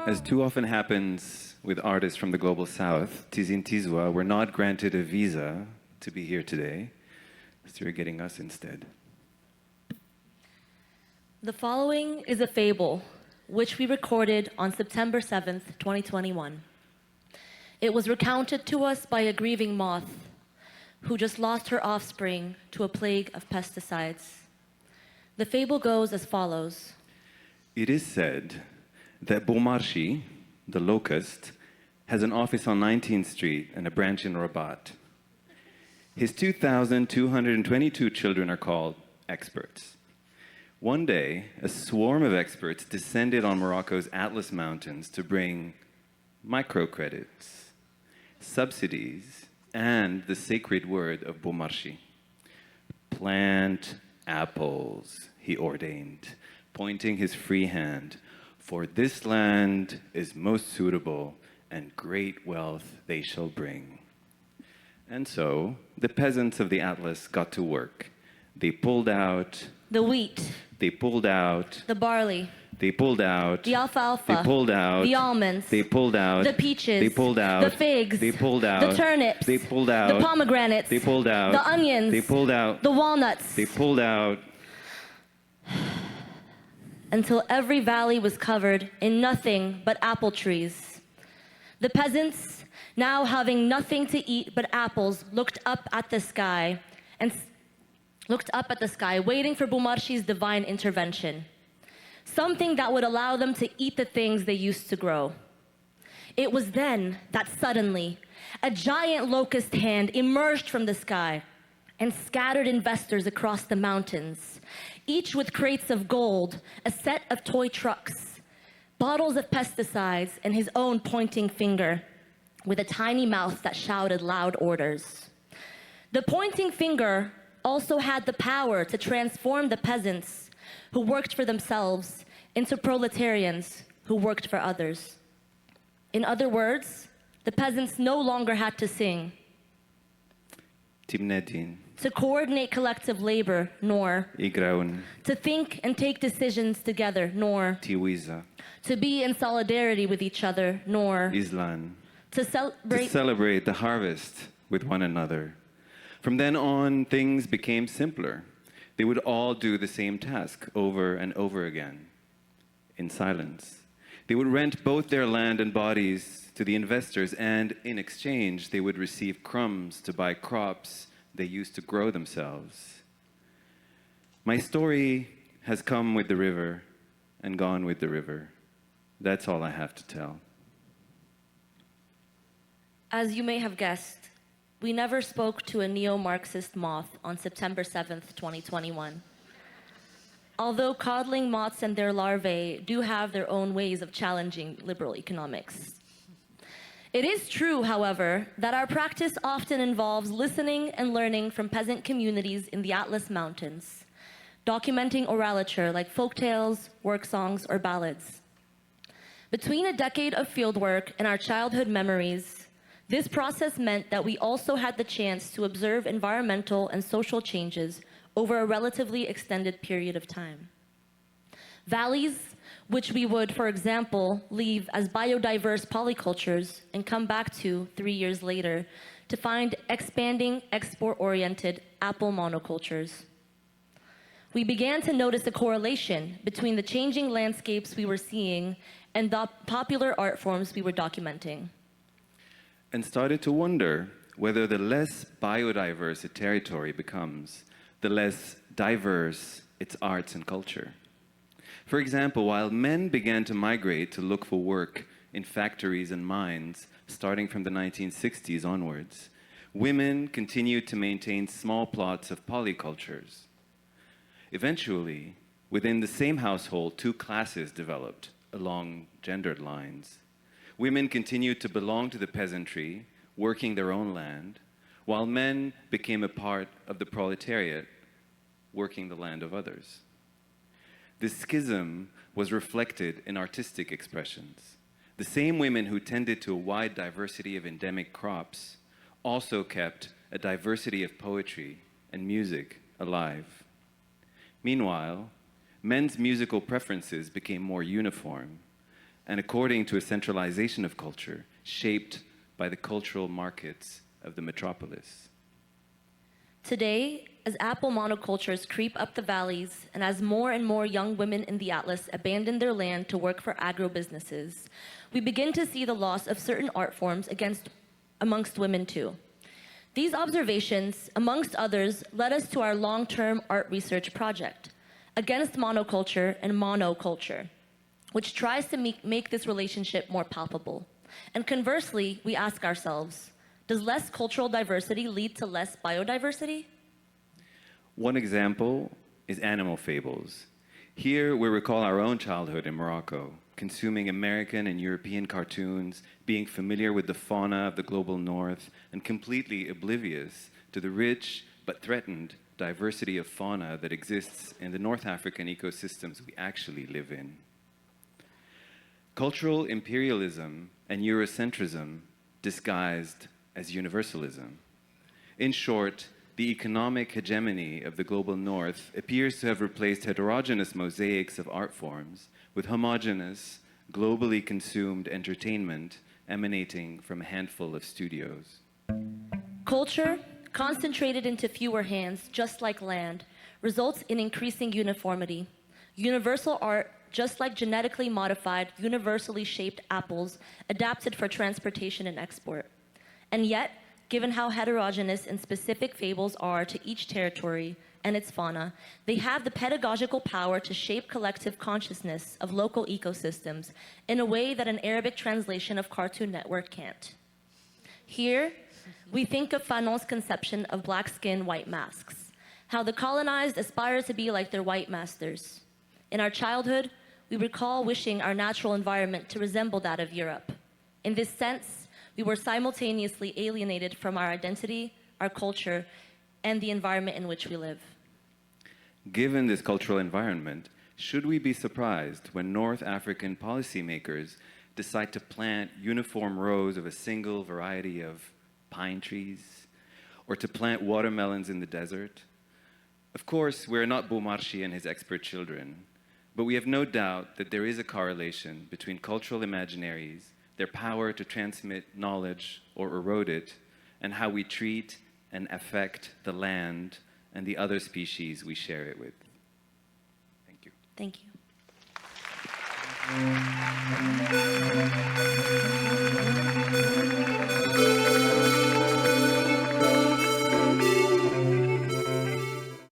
As too often happens with artists from the global south, Tizintizwa were not granted a visa to be here today, so you're getting us instead. The following is a fable, which we recorded on September 7th, 2021. It was recounted to us by a grieving moth who just lost her offspring to a plague of pesticides. The fable goes as follows. It is said that Bouhmouch, the locust, has an office on 19th Street and a branch in Rabat. His 2,222 children are called experts. One day, a swarm of experts descended on Morocco's Atlas Mountains to bring microcredits, subsidies, and the sacred word of Bouhmouch. Plant apples, he ordained, pointing his free hand. For this land is most suitable, and great wealth they shall bring. And so, the peasants of the Atlas got to work. They pulled out the wheat. They pulled out the barley. They pulled out the alfalfa. They pulled out the almonds. They pulled out the peaches. They pulled out the figs. They pulled out the turnips. They pulled out the pomegranates. They pulled out the onions. They pulled out the walnuts. They pulled out until every valley was covered in nothing but apple trees. The peasants, now having nothing to eat but apples, looked up at the sky, waiting for Bouhmouch's divine intervention, something that would allow them to eat the things they used to grow. It was then that suddenly, a giant locust hand emerged from the sky and scattered investors across the mountains, each with crates of gold, a set of toy trucks, bottles of pesticides, and his own pointing finger with a tiny mouth that shouted loud orders. The pointing finger also had the power to transform the peasants who worked for themselves into proletarians who worked for others. In other words, the peasants no longer had to sing, to coordinate collective labor, nor to think and take decisions together, nor to be in solidarity with each other, nor to celebrate the harvest with one another. From then on, things became simpler. They would all do the same task over and over again, in silence. They would rent both their land and bodies to the investors, and in exchange, they would receive crumbs to buy crops they used to grow themselves. My story has come with the river and gone with the river. That's all I have to tell. As you may have guessed, we never spoke to a neo-Marxist moth on September 7th, 2021. Although coddling moths and their larvae do have their own ways of challenging liberal economics. It is true, however, that our practice often involves listening and learning from peasant communities in the Atlas Mountains, documenting oraliture like folktales, work songs, or ballads. Between a decade of fieldwork and our childhood memories, this process meant that we also had the chance to observe environmental and social changes over a relatively extended period of time. Valleys, which we would, for example, leave as biodiverse polycultures and come back to 3 years later to find expanding, export-oriented apple monocultures. We began to notice a correlation between the changing landscapes we were seeing and the popular art forms we were documenting. And started to wonder whether the less biodiverse a territory becomes, the less diverse its arts and culture. For example, while men began to migrate to look for work in factories and mines starting from the 1960s onwards, women continued to maintain small plots of polycultures. Eventually, within the same household, two classes developed along gendered lines. Women continued to belong to the peasantry, working their own land, while men became a part of the proletariat, working the land of others. This schism was reflected in artistic expressions. The same women who tended to a wide diversity of endemic crops also kept a diversity of poetry and music alive. Meanwhile, men's musical preferences became more uniform, and according to a centralization of culture shaped by the cultural markets of the metropolis. Today, as apple monocultures creep up the valleys and as more and more young women in the Atlas abandon their land to work for agro-businesses, we begin to see the loss of certain art forms amongst women too. These observations, amongst others, led us to our long-term art research project, Against Monoculture and Mono-Culture, which tries to make this relationship more palpable. And conversely, we ask ourselves, does less cultural diversity lead to less biodiversity? One example is animal fables. Here we recall our own childhood in Morocco, consuming American and European cartoons, being familiar with the fauna of the global north, and completely oblivious to the rich but threatened diversity of fauna that exists in the North African ecosystems we actually live in. Cultural imperialism and Eurocentrism disguised as universalism. In short, the economic hegemony of the global north appears to have replaced heterogeneous mosaics of art forms with homogeneous, globally consumed entertainment emanating from a handful of studios. Culture, concentrated into fewer hands, just like land, results in increasing uniformity. Universal art, just like genetically modified, universally shaped apples, adapted for transportation and export. And yet, given how heterogeneous and specific fables are to each territory and its fauna, they have the pedagogical power to shape collective consciousness of local ecosystems in a way that an Arabic translation of Cartoon Network can't. Here, we think of Fanon's conception of black skin, white masks, how the colonized aspire to be like their white masters. In our childhood, we recall wishing our natural environment to resemble that of Europe. In this sense, we were simultaneously alienated from our identity, our culture, and the environment in which we live. Given this cultural environment, should we be surprised when North African policymakers decide to plant uniform rows of a single variety of pine trees, or to plant watermelons in the desert? Of course, we're not Bouhmouch and his expert children, but we have no doubt that there is a correlation between cultural imaginaries, their power to transmit knowledge or erode it, and how we treat and affect the land and the other species we share it with. Thank you. Thank you.